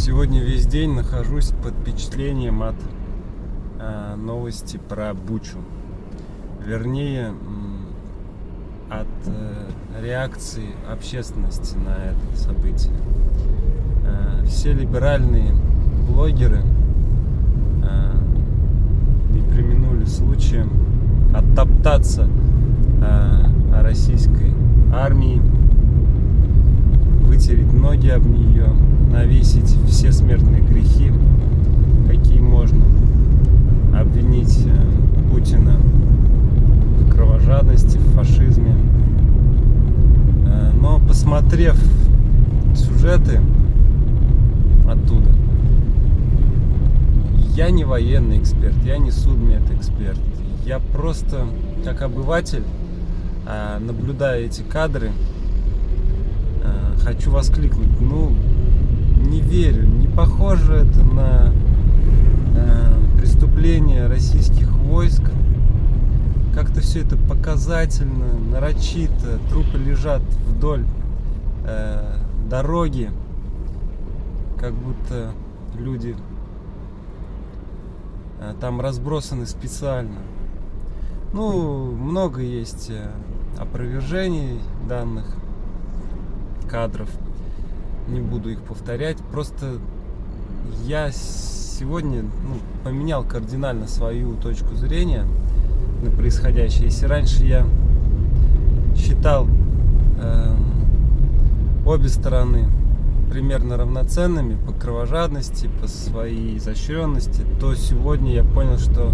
Сегодня весь день нахожусь под впечатлением от новости про Бучу. Вернее, от реакции общественности на это событие. Все либеральные блогеры не преминули случаем оттоптаться о российской армии, вытереть ноги об нее, навесить все смертные грехи, какие можно, обвинить Путина в кровожадности, в фашизме. Но посмотрев сюжеты оттуда, я не военный эксперт, я не судмедэксперт, я просто как обыватель, наблюдая эти кадры, хочу воскликнуть: не верю, не похоже это на преступление российских войск. Как-то все это показательно, нарочито, трупы лежат вдоль дороги, как будто люди там разбросаны специально. Много есть опровержений данных кадров, не буду их повторять. Просто я сегодня поменял кардинально свою точку зрения на происходящее. Если раньше я считал обе стороны примерно равноценными по кровожадности, по своей изощренности, то сегодня я понял, что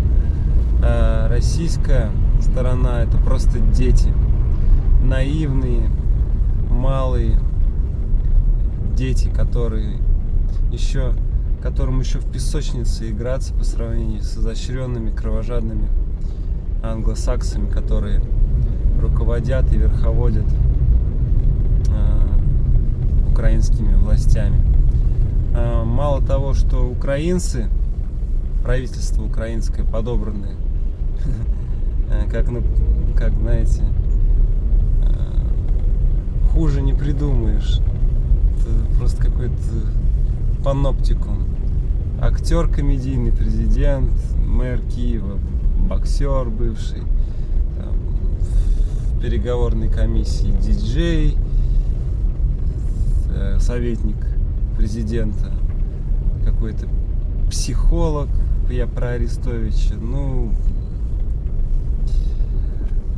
российская сторона — это просто дети, наивные, малые дети, которым еще в песочнице играться по сравнению с изощренными, кровожадными англосаксами, которые руководят и верховодят украинскими властями. Мало того, что украинцы, правительство украинское, подобранное, как знаете, хуже не придумаешь. Это просто какой-то паноптикум. Актер комедийный, президент, мэр Киева, боксер бывший, в переговорной комиссии диджей, советник президента, какой-то психолог, я про Арестовича.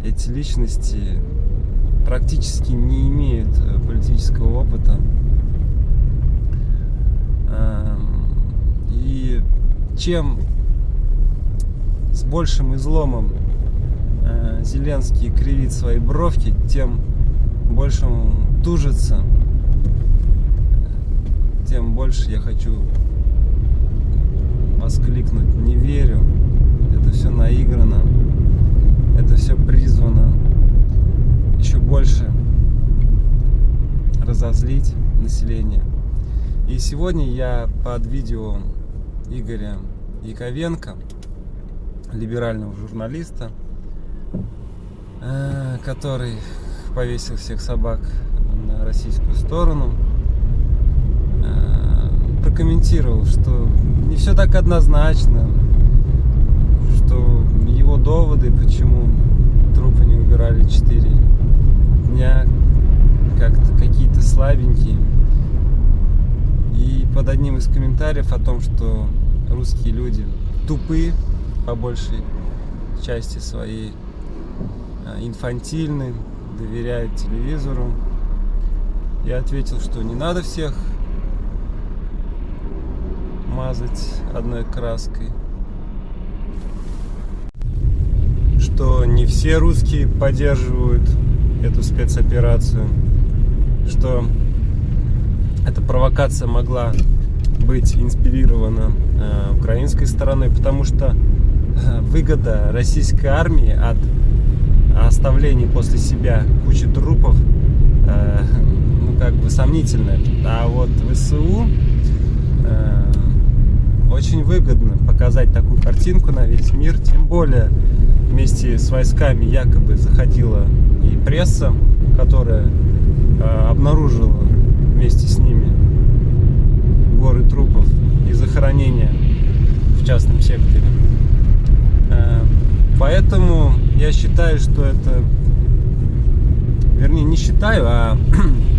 Эти личности практически не имеют политического опыта. И чем с большим изломом Зеленский кривит свои бровки, тем больше он тужится, тем больше я хочу воскликнуть: не верю, это все наиграно, это все призвано еще больше разозлить население. И сегодня я под видео Игоря Яковенко, либерального журналиста, который повесил всех собак на российскую сторону, прокомментировал, что не все так однозначно, что его доводы, почему трупы не убирали 4 дня, как-то какие-то слабенькие. И под одним из комментариев о том, что русские люди тупы, по большей части своей, инфантильны, доверяют телевизору, я ответил, что не надо всех мазать одной краской, что не все русские поддерживают эту спецоперацию, что эта провокация могла быть инспирирована украинской стороной, потому что выгода российской армии от оставления после себя кучи трупов сомнительная. А вот ВСУ очень выгодно показать такую картинку на весь мир, тем более вместе с войсками якобы заходила и пресса, которая обнаружила вместе с ними горы трупов. поэтому я считаю, что это, вернее, не считаю, а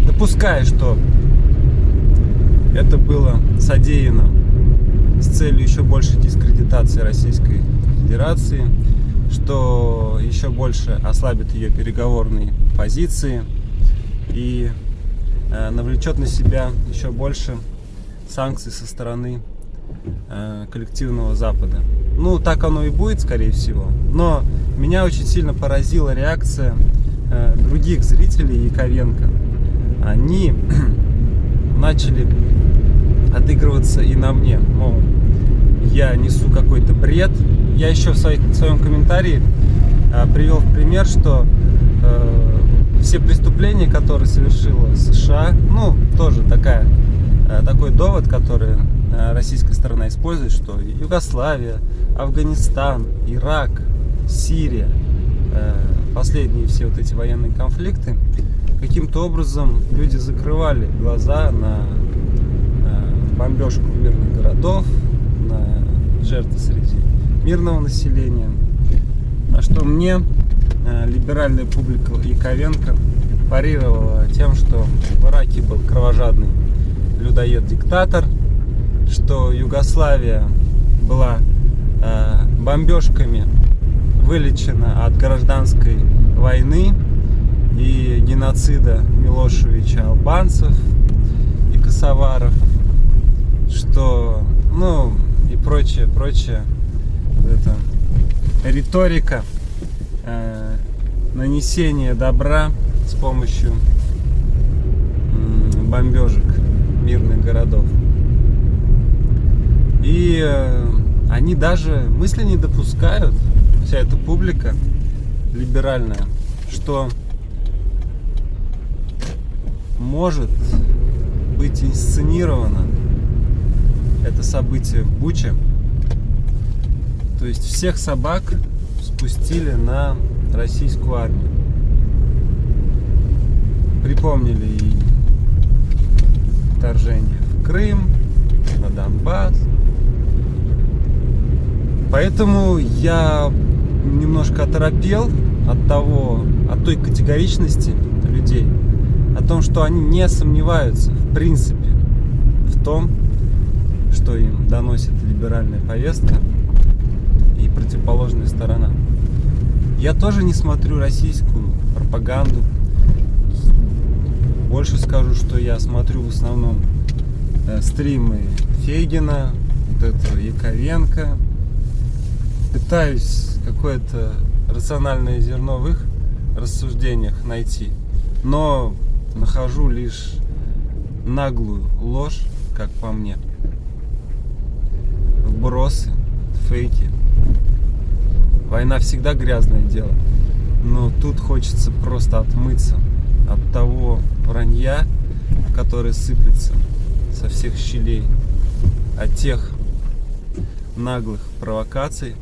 допускаю, что это было содеяно с целью еще больше дискредитации Российской Федерации, что еще больше ослабит ее переговорные позиции и навлечет на себя еще больше санкций со стороны коллективного Запада. Ну, так оно и будет, скорее всего. Но меня очень сильно поразила реакция других зрителей Яковенко. Они начали отыгрываться и на мне. Мол, я несу какой-то бред. Я еще в своем комментарии привел в пример, что все преступления, которые совершила США, ну, тоже такой довод, который российская сторона использует, что Югославия, Афганистан, Ирак, Сирия, последние все вот эти военные конфликты, каким-то образом люди закрывали глаза на бомбежку мирных городов, на жертвы среди мирного населения. На что мне либеральная публика Яковенко парировала тем, что в Ираке был кровожадный людоед-диктатор, что Югославия была бомбежками вылечена от гражданской войны и геноцида Милошевича албанцев и косоваров, что, ну, и прочее, это риторика нанесения добра с помощью бомбежек мирных городов. И они даже мысли не допускают, вся эта публика либеральная, что может быть инсценировано это событие в Буче. То есть всех собак спустили на российскую армию. Припомнили и вторжение в Крым, на Донбасс. Поэтому я немножко оторопел от той категоричности людей, о том, что они не сомневаются в принципе в том, что им доносит либеральная повестка и противоположная сторона. Я тоже не смотрю российскую пропаганду. Больше скажу, что я смотрю в основном стримы Фейгина, вот этого Яковенко. Пытаюсь какое-то рациональное зерно в их рассуждениях найти, но нахожу лишь наглую ложь, как по мне. Вбросы, фейки. Война всегда грязное дело, но тут хочется просто отмыться от того вранья, которое сыплется со всех щелей, от тех наглых провокаций,